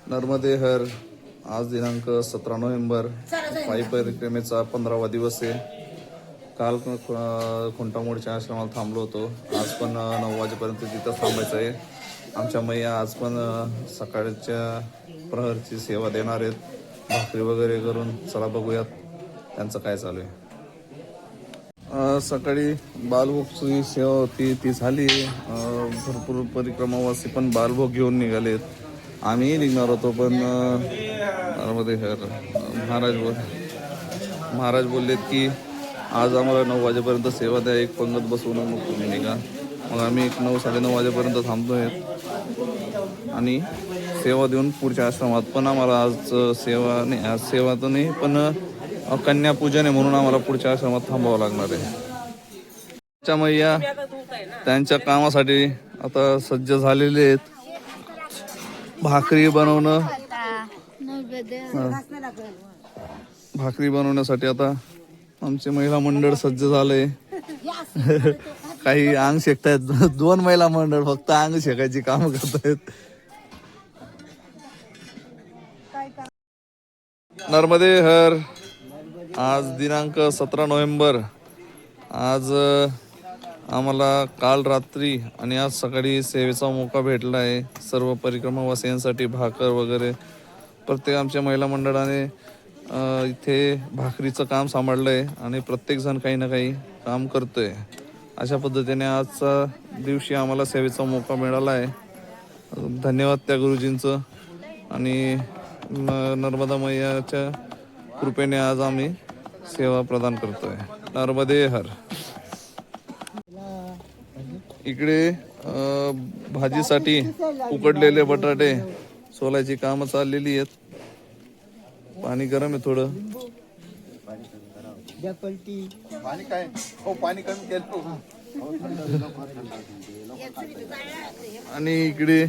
नर्मदे हर. आज दिनांक 17 नोव्हेंबर. पायी परिक्रमेचा 15वा दिवस आहे. काल खुंटामोडच्या आश्रमाला थांबलो होतो. आज पण 9 वाजेपर्यंत तिथं थांबायचं आहे. आमच्या मैया आज पण सकाळच्या प्रहरची सेवा देणार आहेत. भाकरी वगैरे करून. चला बघूयात त्यांचं काय चालू आहे. सकाळी बालभोगची सेवा होती ती झाली. भरपूर परिक्रमावासी पण बालभोग घेऊन निघालेत. आम्ही निघणार होतो पण महाराज बोललेत की आज आम्हाला 9 वाजेपर्यंत सेवा द्या, एक पंगत बसवून मग तुम्ही निघा. मग आम्ही 9 साडे 9 वाजेपर्यंत थांबतोय आणि सेवा देऊन पुढच्या आश्रमात. पण आम्हाला आज सेवा नाही, आज सेवा तर नाही पण कन्यापूजन आहे म्हणून आम्हाला पुढच्या आश्रमात थांबावं लागणार आहे. त्या मैया त्यांच्या कामासाठी आता सज्ज झालेले आहेत. भाकरी बनवण्यासाठी आता आमचे महिला मंडळ सज्ज झाले. काही अंग शेकतायत. 2 महिला मंडळ फक्त अंग शेकायची काम करतायत. नर्मदे हर. आज दिनांक 17 नोव्हेंबर. आज आम्हाला काल रात्री आणि आज सकाळी सेवेचा मौका भेटला आहे. सर्व परिक्रमावासियांसाठी भाकर वगैरे प्रत्येक आमच्या महिला मंडळाने इथे भाकरीचं काम सांभाळलं आहे आणि प्रत्येकजण काही ना काही काम करतोय. अशा पद्धतीने आजचा दिवशी आम्हाला सेवेचा मौका मिळाला आहे. धन्यवाद त्या गुरुजींचं. आणि नर्मदा मैयाच्या कृपेने आज आम्ही सेवा प्रदान करतोय. नर्मदे हर. इकडे भाजीसाठी उकडलेले बटाटे सोलायची कामं चाललेली आहेत. पाणी गरम आहे थोडं. आणि इकडे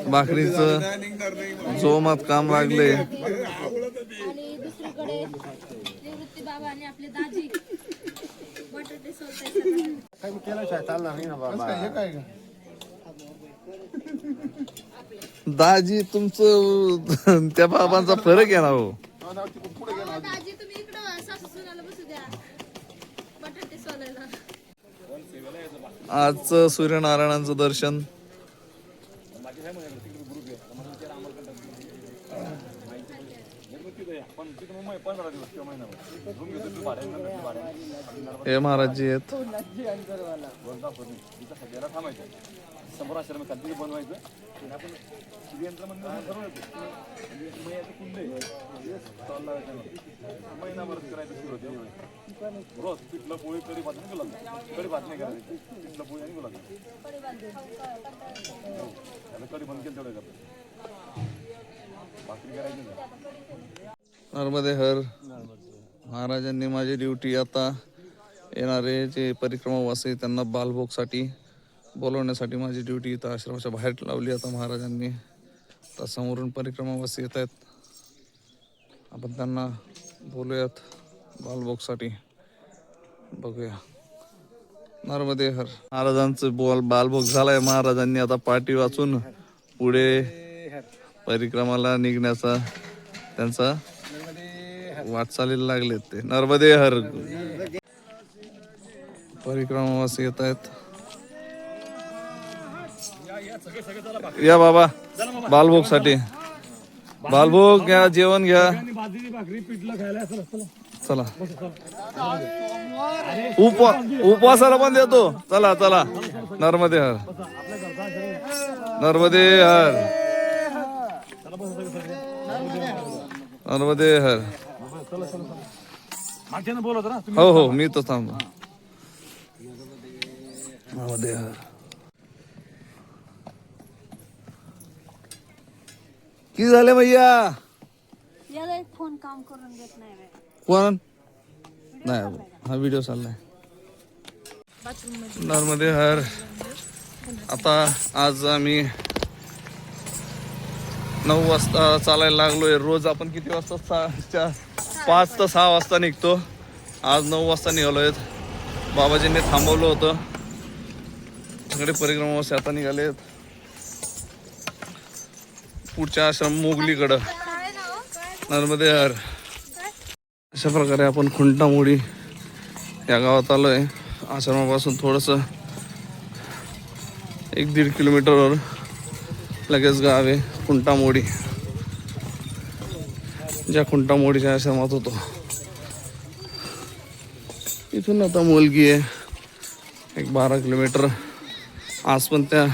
भाकरीचं जोमात काम लागले. दाजी तुमचं त्या बाबांचा फरक आहे ना हो. आजचं सूर्यनारायणांचं दर्शन. हे महाराजजी आहेत. नर्मदे हर. महाराजांनी माझी ड्युटी आता येणारे जे परिक्रमावासी त्यांना बालभोगसाठी बोलवण्यासाठी माझी ड्युटी इथं आश्रमाच्या बाहेर लावली. आता महाराजांनी तर समोरून परिक्रमावासी येत आहेत. आपण त्यांना बोलूयात बालभोगसाठी. बघूया. नर्मदे हर. महाराजांचं बालभोग झालाय. महाराजांनी आता पाठी वाचून पुढे परिक्रमाला निघण्याचा त्यांचा वाटचालीला लागलेत ते. नर्मदे हर. परिक्रमावासी येत आहेत. या बाबा बालभोग साठी. बालभोग घ्या, जेवण घ्या. चला उपवासाला पण देतो. चला चला. नर्मदे हर. नर्मदे हर. नर्मदे हर. हो हो मी तो थांबतो. नर्मदे हर. किती झाले भैया? फोन काम करून देत नाही. कोण नाही. हा व्हिडिओ चाललाय. नर्मदे हर. आता आज आम्ही 9 वाजता चालायला लागलोय. रोज आपण किती वाजता? 5 ते 6 वाजता निघतो. आज 9 वाजता निघालोय. बाबाजींनी थांबवलं होतं. सगळे परिक्रमावासी आता निघालेत. पुढच्या आश्रम मोगलीकडं नर्मदे हर. अशा प्रकारे आपण खुंटामोडी या गावात आलो आहे. आश्रमापासून थोडंसं 1-1.5 किलोमीटरवर लगेच गाव आहे खुंटामोडी. ज्या खुंटामोडीच्या आश्रमात होतो इथून आता मोलगी आहे 12 किलोमीटर. आज पण त्या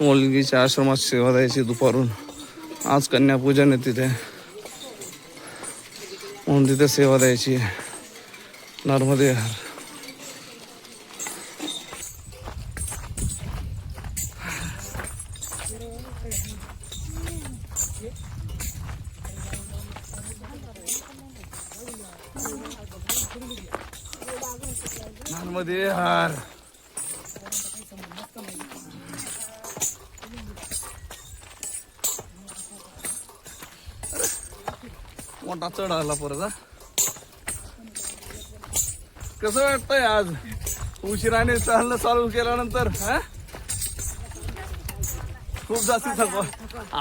मोलगीच्या आश्रमात सेवा द्यायची दुपारून. आज कन्यापूजन आहे तिथे, म्हणून तिथे सेवा द्यायची आहे. नर्मदे हर. नर्मदे हर. मोठा चढ आला परत. कसं वाटतंय आज उशिराने चालणं चालू केल्यानंतर? हा, खूप जास्ती थकवा.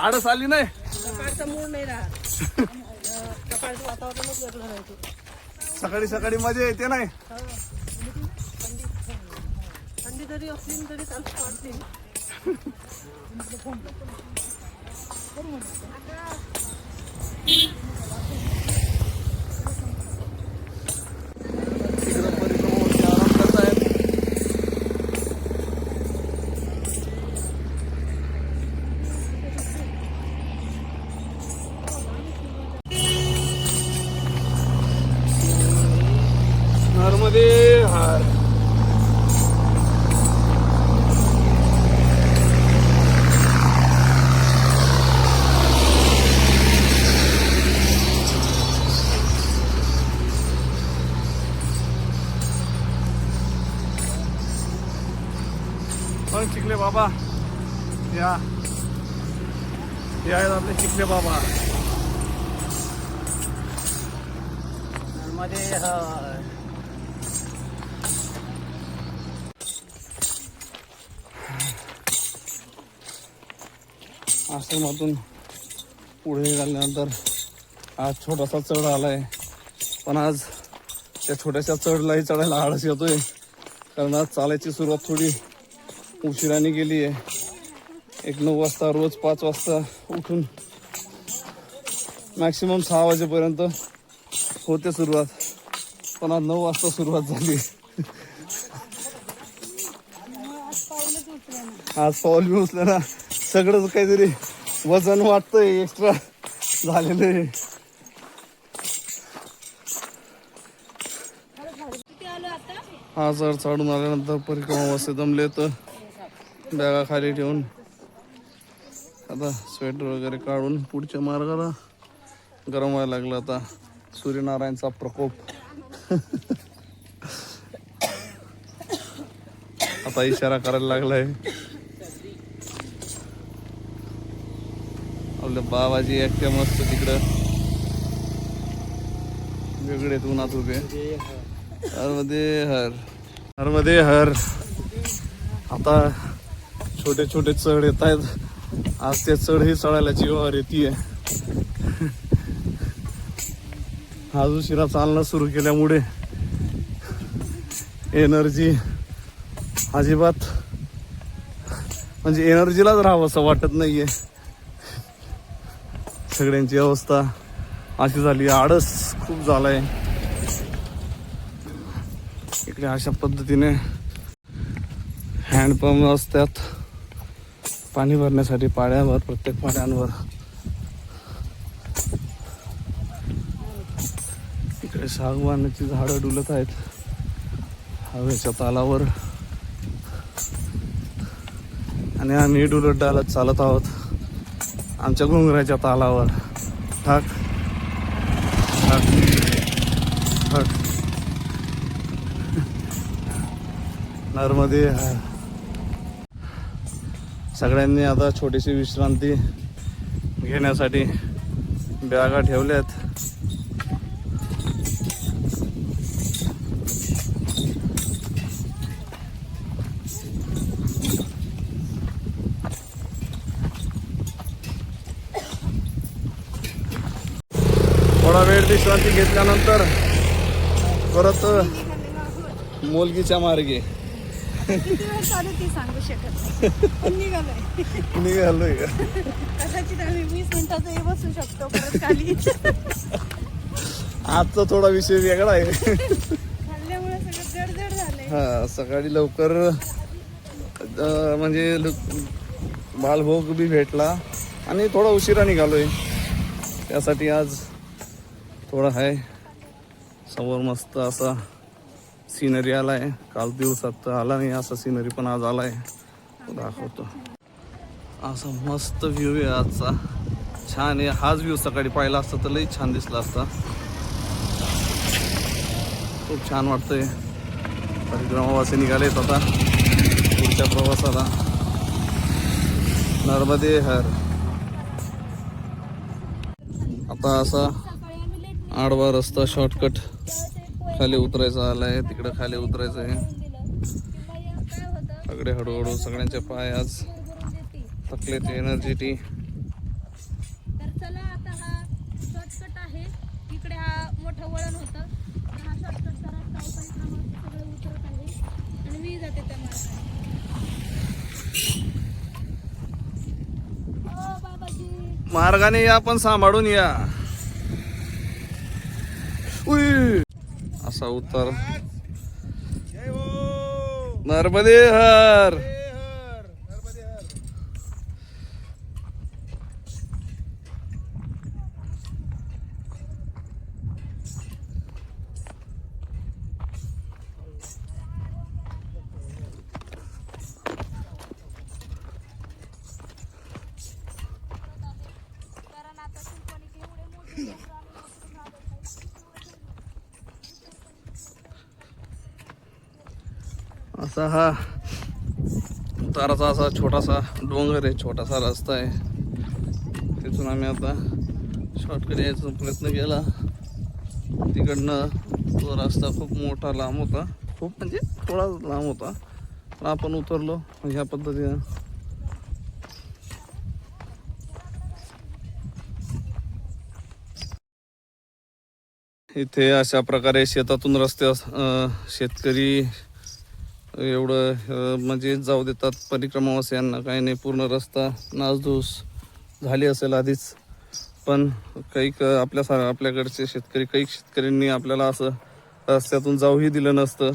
आळस आली नाही? सकाळी सकाळी मजा येते नाही? थंडी जरी असली तरी चालते. नर्मदे हर. पण चिखले बाबा या आहेत आपले चिखले बाबा. मध्ये आश्रमातून पुढे निघाल्यानंतर आज छोटासा चढ आलाय. पण आज त्या छोट्याशा चढलाही चढायला आळस येतोय, कारण आज चालायची सुरुवात थोडी उशिराने केली आहे. 9 वाजता रोज 5 वाजता उठून मॅक्सिमम 6 वाजेपर्यंत होते सुरुवात, पण आज 9 वाजता सुरुवात झाली. आज पाऊल बी उचलं ना, सगळंच काहीतरी वजन वाटतंय एक्स्ट्रा झालेलं आहे. हा जर चढून आल्यानंतर परिक्रमा वाजता दमले तर बॅगा खाली ठेवून आता स्वेटर वगैरे काढून पुढच्या मार्गाला गरम व्हायला लागला. आता सूर्यनारायणचा प्रकोप आता इशारा करायला लागलाय. आपल्या बाबाजी एकट्या मस्त तिकडं वेगळे उन्हात उभे. नर्मदे हर. नर्मदे हर. आता छोटे छोटे चढ येत आहेत. आज ते चढही चढायला जीवावर येते. आज उशिरा चालणं सुरू केल्यामुळे एनर्जी अजिबात म्हणजे एनर्जीलाच राहावं असं वाटत नाहीये. सगळ्यांची अवस्था अशी झाली, आळस खूप झालाय. इकडे अशा पद्धतीने हँडपंप असतात पाणी भरण्यासाठी पाड्यावर, प्रत्येक पाड्यांवर. इकडे सागवानाची झाडं डुलत आहेत हवेच्या तालावर, आणि आम्ही डुलत डालत चालत आहोत आमच्या घुंगराच्या तालावर. ठाक ठाक ठाक. नर्मदे हर. सगळ्यांनी आता छोटीशी विश्रांती घेण्यासाठी बॅगा ठेवल्यात. थोडा वेळ विश्रांती घेतल्यानंतर परत मोलगीच्या मार्गे किती वेळ चालू ती सांगू शकत नाही. पण निघालोय. निघालोय. कदाचित आम्ही 20 मिनिटातही बसू शकतो परत खाली. आजचा थोडा विषय वेगळा आहे. खाल्ल्यामुळे सगळं जड झालंय. हा, सकाळी लवकर म्हणजे बालभोग बी भेटला आणि थोडा उशिरा निघालोय. त्यासाठी आज थोडा आहे समोर मस्त असा सिनरी आलाय. काल दिवसात तर आला नाही असा सिनरी, पण आज आलाय. तो दाखवतो. असा मस्त व्ह्यू आहे आजचा. छान आहे. हाच व्ह्यू सकाळी पाहिला असता तर लई छान दिसला असता. खूप छान वाटतंय. परिक्रमावासी निघालेत आता पुढच्या प्रवासाला. नर्मदे हर. आता असा आडवा रस्ता शॉर्टकट खाली उतरायचा आलाय. तिकडे खाली उतरायचं आहे. सगळे हळूहळू सगळ्यांचे पाय आज थकलेत. एनर्जी तर चला आता हा शॉर्टकट आहे. इकडे हा मोठं वळण होतं. हा शॉर्टकटचा रस्ता आहे. परिक्रमावरती सगळे उतरत आहे आणि मी जाते त्या मार्गाने. ओ बाबाजी, मार्गाने या पण सांभाळून या. उई, असा उतार. नर्मदे हर. कारण आता सिंफोनिक एवढे मोठे असा हा उताराचा असा छोटासा डोंगर आहे. छोटासा रस्ता आहे. तिथून आम्ही आता शॉर्टकट यायचा प्रयत्न केला. तिकडनं तो रस्ता खूप मोठा लांब होता. खूप म्हणजे थोडा लांब होता. पण आपण उतरलो ह्या पद्धतीनं. इथे अशा प्रकारे शेतातून रस्ते शेतकरी एवढं म्हणजे जाऊ देतात परिक्रमावासियांना. काही नाही, पूर्ण रस्ता नासधूस झाली असेल आधीच. पण काही आपल्याकडचे शेतकरी, काही शेतकऱ्यांनी आपल्याला असं रस्त्यातून जाऊही दिलं नसतं,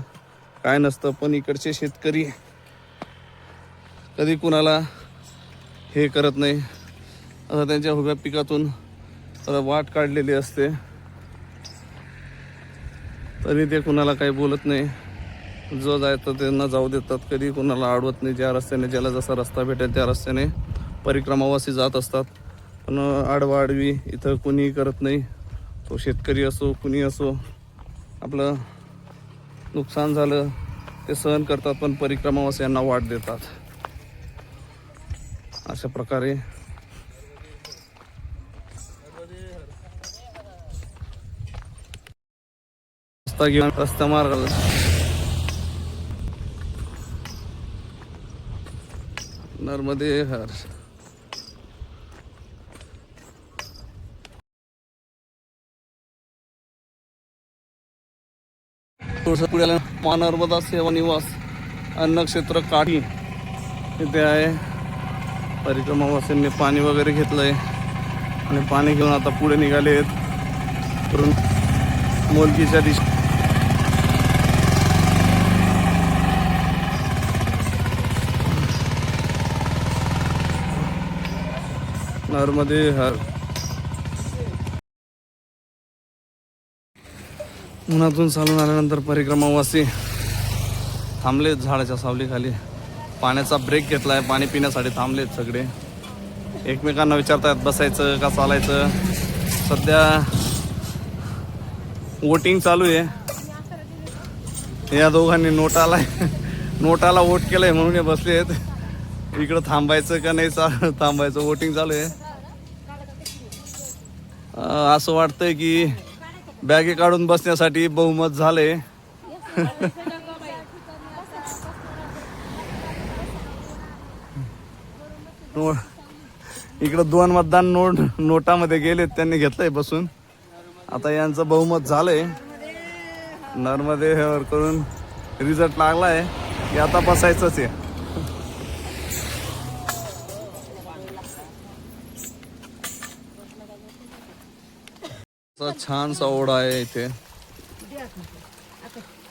काय नसतं. पण इकडचे शेतकरी कधी कुणाला हे करत नाही. आता त्यांच्या उभ्या पिकातून वाट काढलेली असते तरी ते कुणाला काही बोलत नाही. जो जायचं त्यांना जाऊ देतात. कधी कुणाला अडवत नाही. ज्या रस्त्याने ज्याला जसा रस्ता भेटेल त्या रस्त्याने परिक्रमावासी जात असतात. पण आडवाआडवी इथं कुणी करत नाही. तो शेतकरी असो कुणी असो. आपलं नुकसान झालं ते सहन करतात, पण परिक्रमावासियांना वाट देतात. अशा प्रकारे रस्ता घेऊन रस्ता मार्गाला नर्मदे हर. पुढे मा नर्मदा सेवा निवास अन्न क्षेत्र काठी इथे आहे. परिक्रमावासींनी पाणी वगैरे घेतलंय आणि पाणी घेऊन आता पुढे निघाले आहेत मोलकीच्या दिशेने. नर्मदे हर. उन्हातून चालून आल्यानंतर परिक्रमावासी थांबलेत झाडाच्या सावलीखाली. पाण्याचा ब्रेक घेतलाय. पाणी पिण्यासाठी थांबलेत सगळे. एकमेकांना विचारतात बसायचं का चालायचं. सध्या वोटिंग चालू आहे. या दोघांनी नोटाला वोट केलंय म्हणून हे बसले आहेत. इकडं थांबायचं का नाही थांबायचं वोटिंग चालू आहे. असं वाटतंय की बॅगे काढून बसण्यासाठी बहुमत झालंय. इकडं 2 मतदान नोटामध्ये गेलेत, त्यांनी घेतलंय बसून. आता यांचं बहुमत झालंय, नर्मदे हर करून रिझल्ट लागलाय की आता बसायचंच आहे. असा छानसा ओढा आहे इथे,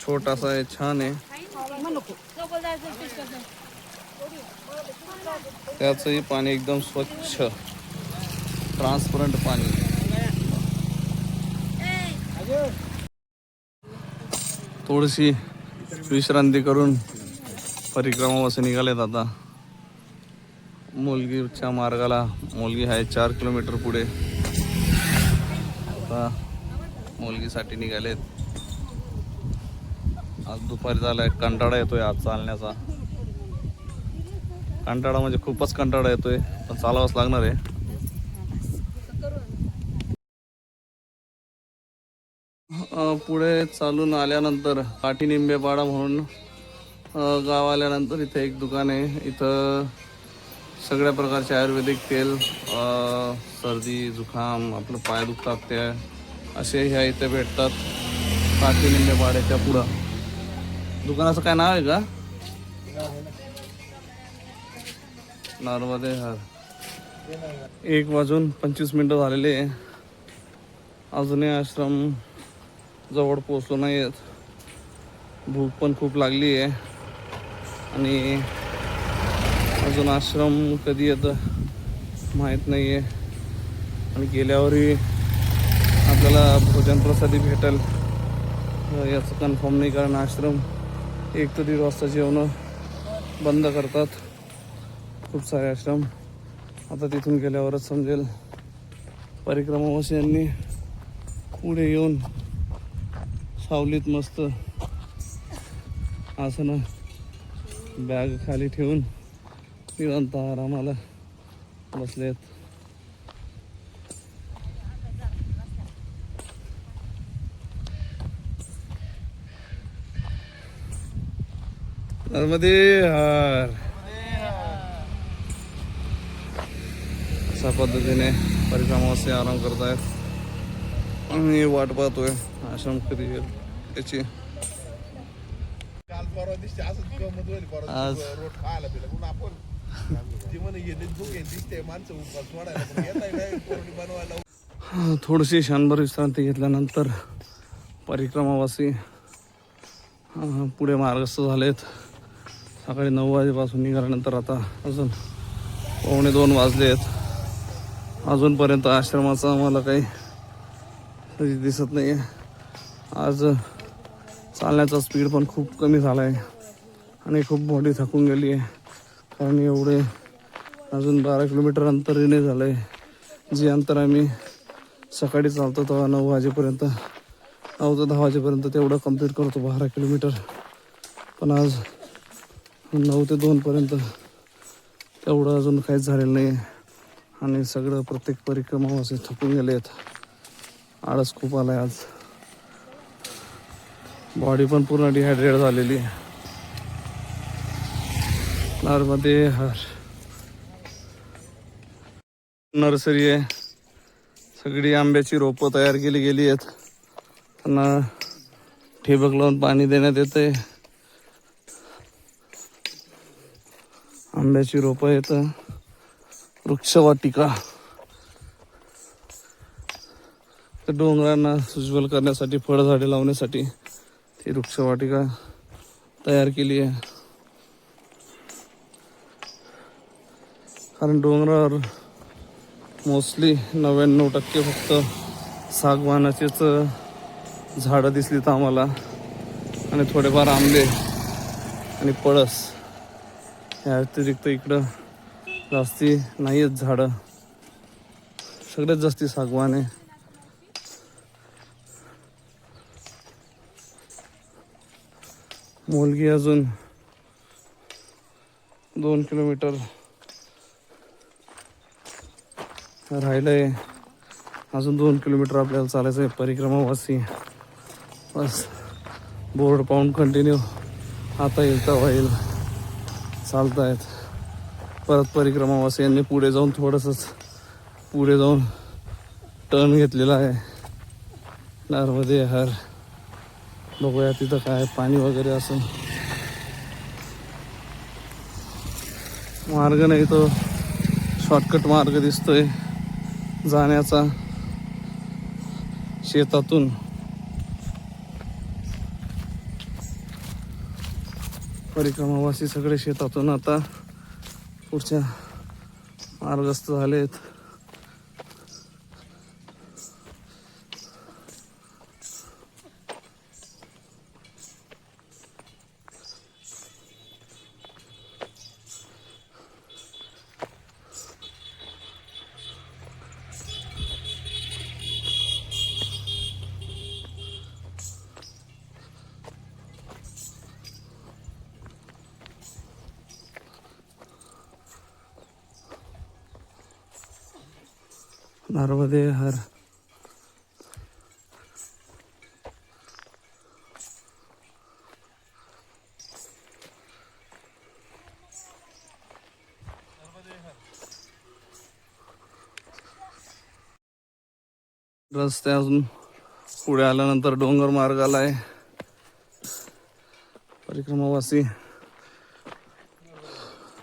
छोटासा आहे, छान आहे. त्याचंही पाणी एकदम स्वच्छ ट्रान्सपरंट पाणी. थोडीशी विश्रांती करून परिक्रमावासी निघालेत आता मोलगीच्या मार्गाला. मोलगी आहे 4 किलोमीटर पुढे. आता मोलगीसाठी निघालेत. आज दुपारी झालाय, कंटाळा येतोय आज चालण्याचा. कंटाळा म्हणजे खूपच कंटाळा येतोय, पण चालावंच लागणार आहे. पुढे चालून आल्यानंतर काठीनिंबेपाडा म्हणून गाव आल्यानंतर इथे एक दुकान आहे. इथं सगळ्या प्रकारचे आयुर्वेदिक तेल, सर्दी जुखाम, आपलं पाय दुखतात ते असे ह्या इथे भेटतात. काठीनिंबेपाड्याच्या पुढं दुकानाचं काय नाव आहे का? नर्मदे हर. 1:25 झालेले आहे. अजूनही आश्रम जवळ पोचलो नाही आहेत. भूक पण खूप लागली आहे आणि अजून आश्रम कधी येतं माहीत नाही आहे. आणि गेल्यावरही आपल्याला भोजन प्रसादी भेटेल याचं कन्फर्म नाही, कारण आश्रम 1 ते 1:30 वाजता जेवणं बंद करतात खूप सारे आश्रम. आता तिथून गेल्यावरच समजेल. परिक्रमावासियांनी पुढे येऊन सावलीत मस्त आसनं बॅग खाली ठेवून निवांत आरामाला बसलेत. नर्मदे हर. अशा पद्धतीने परिक्रमावासी आराम करत आहेत आणि वाट पाहतोय आश्रम कधी येईल त्याची. आज थोडीशी क्षणभर विश्रांती घेतल्यानंतर परिक्रमावासी पुढे मार्गस्थ झालेत. सकाळी 9 वाजेपासून निघाल्यानंतर आता अजून 1:45 वाजलेत. अजूनपर्यंत आश्रमाचा आम्हाला काही दिसत नाही आहे. आज चालण्याचा स्पीड पण खूप कमी झाला आहे आणि खूप बॉडी थकून गेली आहे, कारण एवढे अजून 12 किलोमीटर अंतर येणे झालं आहे. जे अंतर आम्ही सकाळी चालतो तेव्हा 9 वाजेपर्यंत, 9 ते 10 वाजेपर्यंत तेवढं कंप्लीट करतो 12 किलोमीटर. पण आज 9 ते 2पर्यंत तेवढं अजून काहीच झालेलं नाही आहे आणि सगळं प्रत्येक परिक्रमावासी थकून गेले आहेत. आळस खूप आला आहे आज. बॉडी पण पूर्ण डिहायड्रेट झालेली आहे. नर्मदे हर. नर्सरी आहे, सगळी आंब्याची रोपं तयार केली गेली आहेत. त्यांना ठिबक लावून पाणी देण्यात येते. आंब्याची रोपं येतं. वृक्षवाटिका, डोंगरांना उज्ज्वल करण्यासाठी, फळझाडे लावण्यासाठी ती वृक्षवाटिका तयार केली आहे. कारण डोंगरावर मोस्टली 99% फक्त सागवानाचेच झाडं दिसली तर आम्हाला, आणि थोडेफार आंबे आणि पळस. या व्यतिरिक्त इकडं जास्ती नाही आहेत झाडं. सगळ्यात जास्ती सागवान आहे. मोलगी अजून 2 किलोमीटर राहिलंय. अजून 2 किलोमीटर आपल्याला चालायचं आहे. परिक्रमावासी बस बोर्ड पाहून कंटिन्यू आता येईल तर होईल चालतायत. परत परिक्रमावासियांनी पुढे जाऊन थोडंसंच पुढे जाऊन टर्न घेतलेला आहे. नर्मदे हर. बघूया तिथं काय पाणी वगैरे असं. मार्ग नाही तो शॉर्टकट मार्ग दिसतोय जाण्याचा शेतातून. परिक्रमावासी सगळे शेतातून आता पुढच्या मार्गस्थ झालेत. नर्मदे हर. रस्ते अजून पुढे आल्यानंतर डोंगर मार्ग आलाय. परिक्रमावासी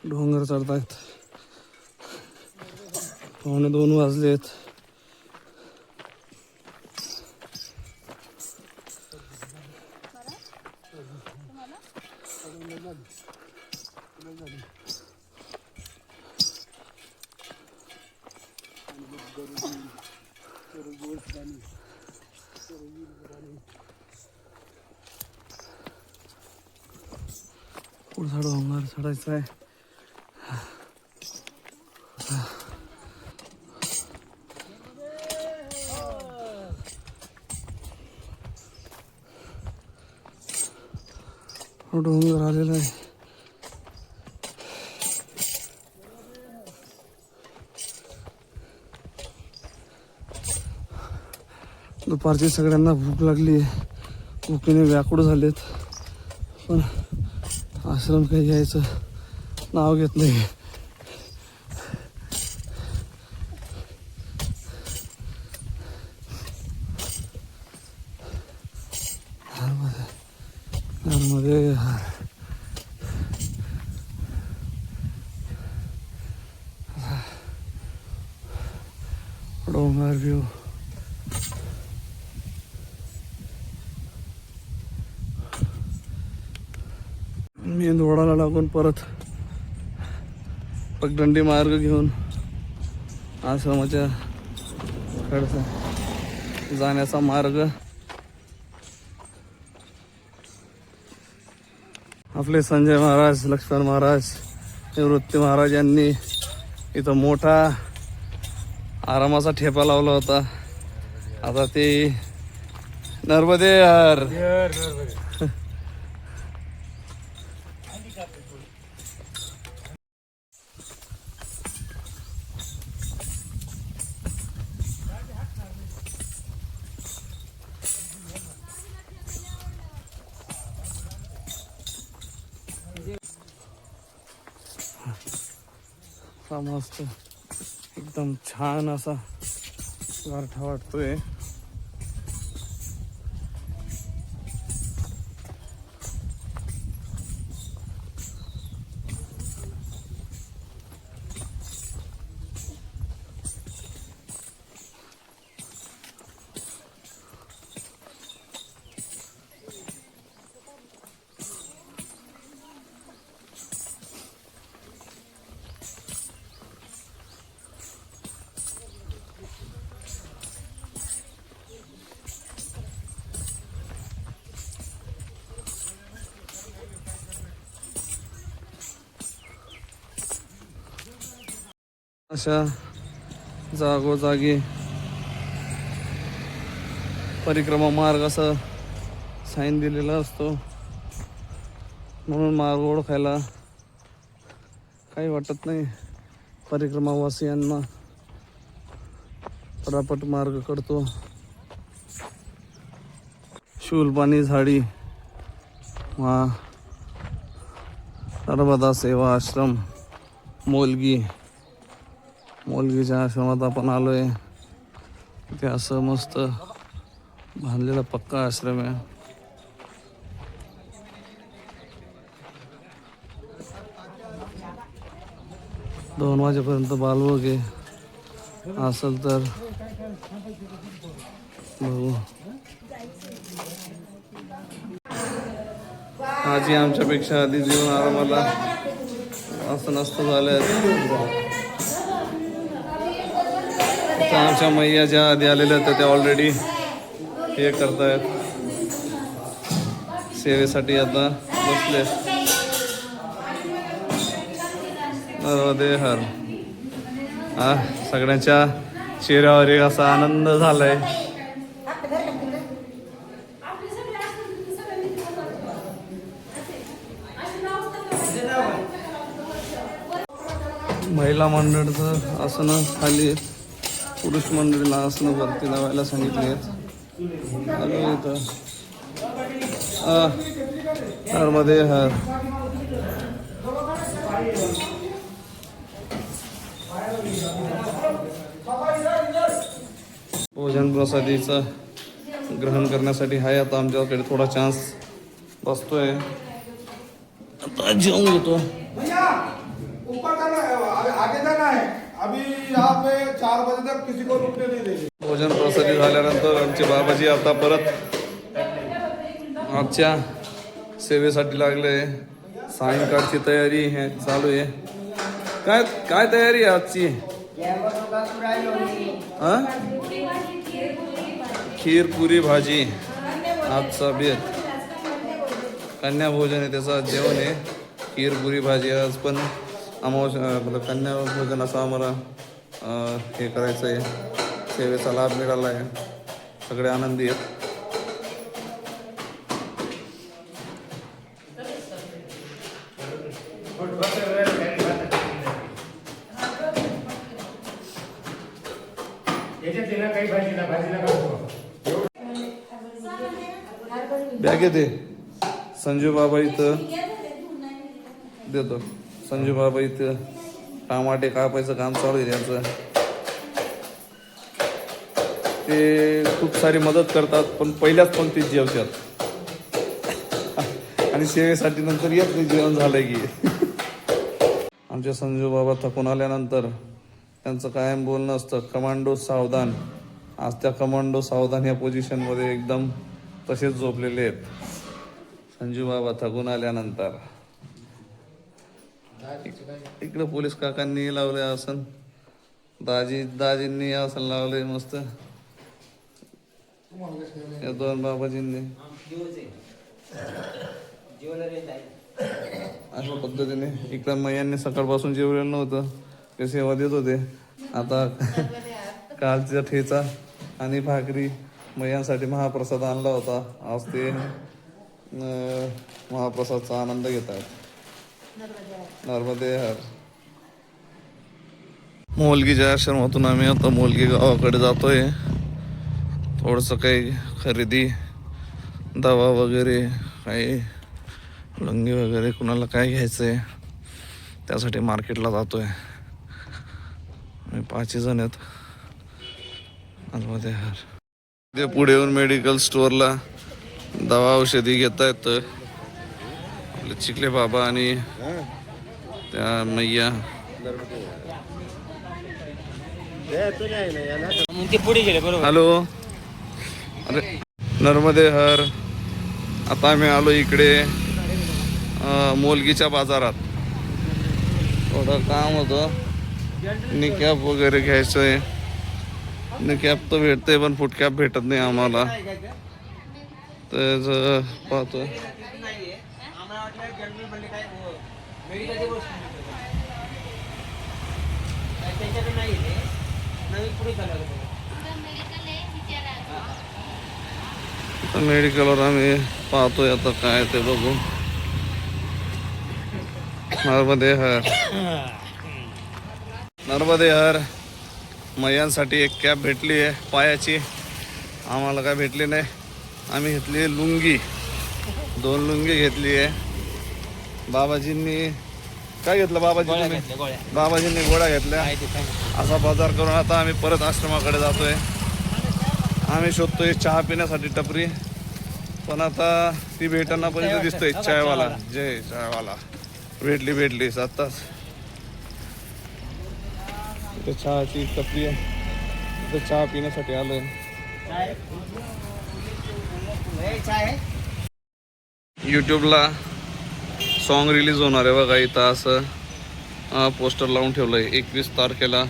डोंगर चढतायत. 1:45 वाजलेत. पुढचा डोंगर चढायचा आहे. डोंगर आलेला आहे. दुपारची सगळ्यांना भूक लागली आहे. भुकेने व्याकुळ झालेत. पण आश्रम काही यायचं नाव घेत नाही. नर्मदे हर. डोंगर व्ह्यू. मेंदवाडाला लागून परत पगडंडी मार्ग घेऊन आश्रमाच्या कडचा जाण्याचा मार्ग. आपले संजय महाराज, लक्ष्मण महाराज, निवृत्ती महाराज यांनी इथं मोठा आरामाचा ठेपा लावला होता. आता ते नर्मदे हर. मस्त एकदम छान असा गारठा वाटतोय. अशा जागोजागी परिक्रमा मार्ग असं साईन दिलेला असतो. म्हणून मार्ग ओळखायला काही वाटत नाही. परिक्रमावासियांना पटापट मार्ग कळतो. शूलपाणी झाडी वा नर्मदा सेवा आश्रम मोलगीच्या आश्रमात आपण आलोय. ते असं मस्त बांधलेला पक्का आश्रम आहे. दोन वाजेपर्यंत बालवग आहे. असेल तर बघू. आजी आमच्यापेक्षा आधी जेवण आरामाला असं नसतं झालं. आमच्या मैया ज्या आधी आलेल्या होत्या त्या ऑलरेडी हे करतायत सेवेसाठी. आता बसले. नर्मदे हर. सगळ्यांच्या चेहऱ्यावर एक असा आनंद झालाय. महिला मंडळाचं आसनं खाली, पुरुष मंडळीला आसनं वरती लावायला सांगितले आहेत. नर्मदे हर. भोजन प्रसादीचं ग्रहण करण्यासाठी आहे आता आमच्याकडे थोडा चान्स बसतोय. आता जेवून घेतो. ऊपर जाना है, आगे जाना है. अभी यहाँ पे 4 बजे तक किसी को रुकने नहीं देंगे. भोजन प्रसादी झाल्यानंतर आमचे बाबाजी आता परत आजच्या सेवेसाठी लागले. सायंकाळची तयारी हे चालू आहे. काय काय तयारी आहे आजची? हा? खीर पुरी भाजी आजचा बेत. कन्या भोजन आहे त्याचं आज जेवण आहे. खीर पुरी भाजी. आज पण मतलब कन्या भोजन असं आम्हाला हे करायचं आहे. सेवेचा लाभ मिळाला आहे. सगळे आनंदी आहेत. बॅग येते. संजू बाबा इथं देतो. संजू बाबा इथं टमाटे कापायचं काम चालू आहे त्यांचं. ते खूप सारी मदत करतात पण पहिल्याच पंक्तीत जेवतात आणि सेवेसाठी नंतर येत नाही जेवण झालंय की. आमचे संजू बाबा थकून आल्यानंतर त्यांचं कायम बोलणं असतं कमांडो सावधान. आज त्या कमांडो सावधान या पोझिशनमध्ये एकदम तसेच झोपलेले आहेत संजू बाबा थकून आल्यानंतर. इकडे पोलीस काकांनी लावले आसन. दाजींनी आसन लावले मस्त. या दोन बाबाजींनी अशा पद्धतीने. इकडे मैयांनी सकाळपासून जेवलेलं नव्हतं ते सेवा देत होते. आता कालचा ठेचा आणि भाकरी मैयांसाठी महाप्रसाद आणला होता. आज ते महाप्रसादचा आनंद घेत आहेत. नर्मदे हर. मोलगीच्या आश्रमातून आम्ही आता मोलगी गावाकडे जातोय. थोडंसं काही खरेदी, दवा वगैरे, काही लंगी वगैरे कुणाला काय घ्यायचंय त्यासाठी मार्केटला जातोय. आम्ही 5 जण आहेत. नर्मदे हर. ते पुढे येऊन मेडिकल स्टोअरला दवा औषधी घेत आहेत आपले चिखले बाबा आणि त्या मैया. हॅलो. अरे नर्मदे हर. आता आम्ही आलो इकडे मोलगीच्या बाजारात. थोडं काम होतं. निकॅप वगैरे घ्यायचंय. निकॅप तर भेटते पण फुटकॅप भेटत नाही आम्हाला. तर पाहतो. मेडिकलवर आम्ही पाहतोय आता काय ते बघू. नर्मदे हर. नर्मदे हर. मैयांसाठी एक कॅप भेटली आहे पायाची. आम्हाला काय भेटली नाही. आम्ही घेतली लुंगी. 2 लुंगी घेतली आहे. बाबाजींनी काय घेतलं? बाबाजींनी गोळ्या घेतल्या. असा बाजार करून आता आम्ही परत आश्रमाकडे जातोय. आम्ही शोधतोय चहा पिण्यासाठी टपरी, पण आता ती भेटांना पण इथं दिसतोय चायवाला. जय चायवाला भेटली आत्ताच. इथं चहाची टपरी आहे, इथं चहा पिण्यासाठी आलोय. यूट्यूबला सॉन्ग रिलीज होणार आहे बघा. इथं असं पोस्टर लावून ठेवलं आहे, 21 तारखेला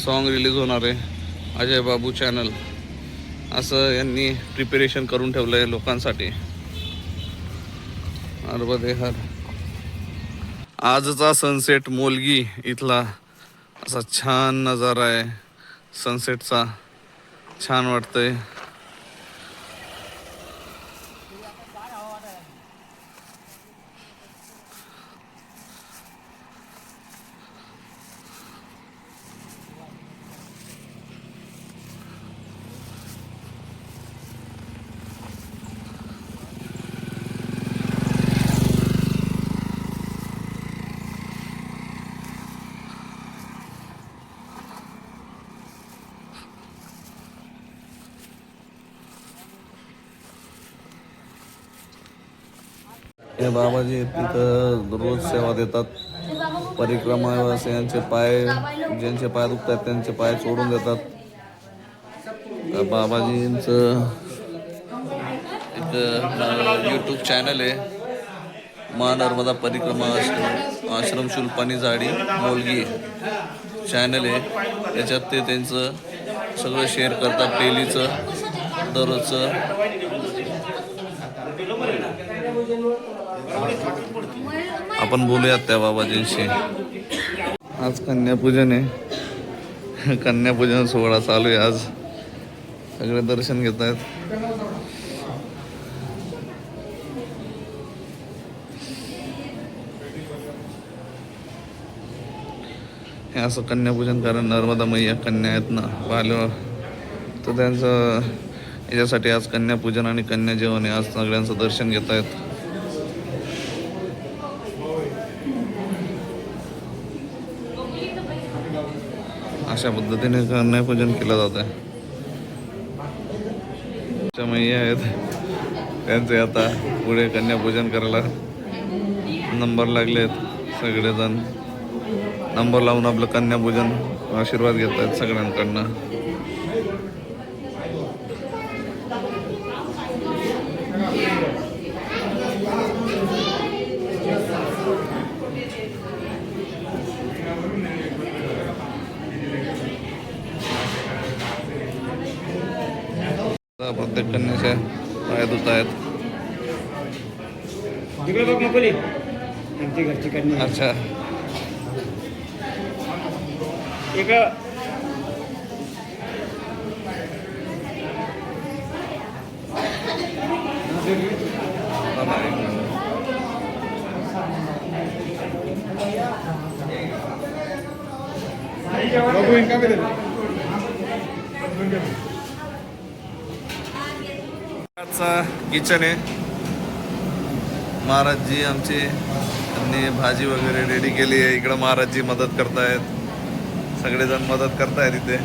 सॉन्ग रिलीज होणार आहे अजय बाबू चॅनल, असं यांनी प्रिपरेशन करून ठेवलं आहे लोकांसाठी. नर्मदे हर. आजचा सनसेट मोलगी इथला असा छान नजारा आहे सनसेटचा, छान वाटतंय. हे बाबाजी तिथं रोज सेवा देतात. परिक्रमावासियांचे पाय, ज्यांचे पाय दुखतात त्यांचे पाय सोडून देतात. तर बाबाजींचं एक यूट्यूब चॅनल आहे, मा नर्मदा परिक्रमा आश्रम शुल्पानी झाडी मोलगी चॅनल आहे. त्याच्यात ते त्यांचं सगळं शेअर करतात, डेलीचं, दररोजचं. आपण बोलूयात त्या बाबाजींशी. आज कन्यापूजन आहे, कन्यापूजन सोहळा चालू आहे. आज सगळे दर्शन घेत आहेत. हे असं कन्यापूजन, कारण नर्मदा मैया कन्या आहेत ना पाहिलं, तर त्यांचं याच्यासाठी आज कन्यापूजन आणि कन्या जेवण आहे. आज सगळ्यांचं दर्शन घेत आहेत. अशा पद्धतीने कन्यापूजन केलं जात आहे. मैया आहेत त्यांचे आता पुढे कन्यापूजन करायला नंबर लागले आहेत. सगळेजण नंबर लावून आपलं कन्यापूजन आशीर्वाद घेत आहेत सगळ्यांकडनं. प्रत्येक कन्याच्या पाय धुत आहेत. अच्छा, किचन आहे. महाराजजी आमचे, त्यांनी भाजी वगैरे रेडी केली आहे. इकडं महाराजजी मदत करतायत, सगळेजण मदत करतायत इथे.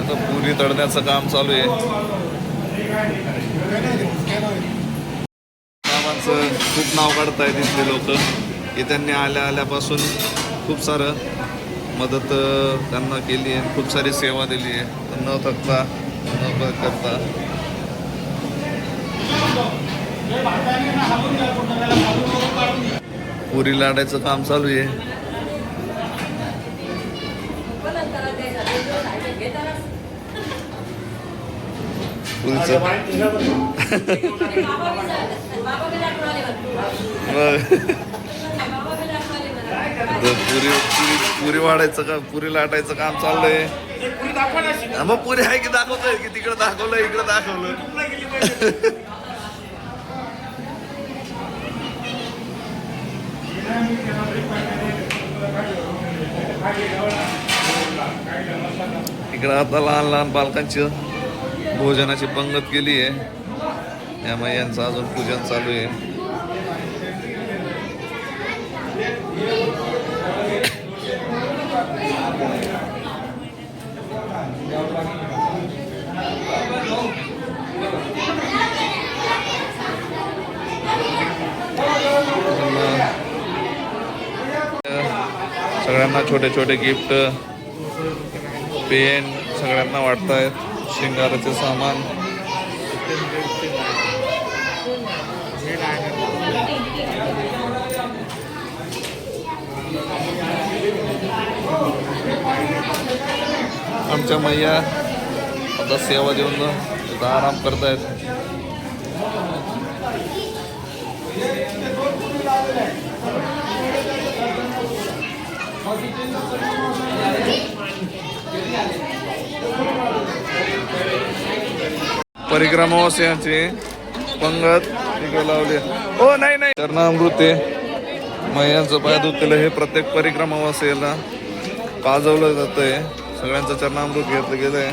आता पुरी तळण्याचं काम चालू आहे. खूप नाव काढतायत इथले लोक, की त्यांनी आल्यापासून खूप सारं मदत त्यांना केली आहे, खूप सारी सेवा दिली आहे, न थकता न करता. पुरी लाटायचं काम चालू आहे. पुरी वाढायचं का, पुरी लाटायचं काम चाललंय. मग पुरी आहे की दाखवतोय की तिकडे दाखवलं, इकडे दाखवलं. इकडं आता लहान लहान बालकांची भोजनाची पंगत केली आहे. या मैयांचं अजून पूजन चालू आहे. सगळ्यांना छोटे छोटे गिफ्ट, पेन सगळ्यांना वाटतायत. शिंगाराचे सामान. आमच्या मैया आता सेवा देऊन इथं आराम करतायत. परिक्रमावासियांची पंगत तिकडे लावली. हो नाही नाही चरणामृत आहे. मैयांचं पाय धुतलेलं हे प्रत्येक परिक्रमावासियाला पाजवलं जातंय. सगळ्यांचं चरणामृत घेतलं गेलंय.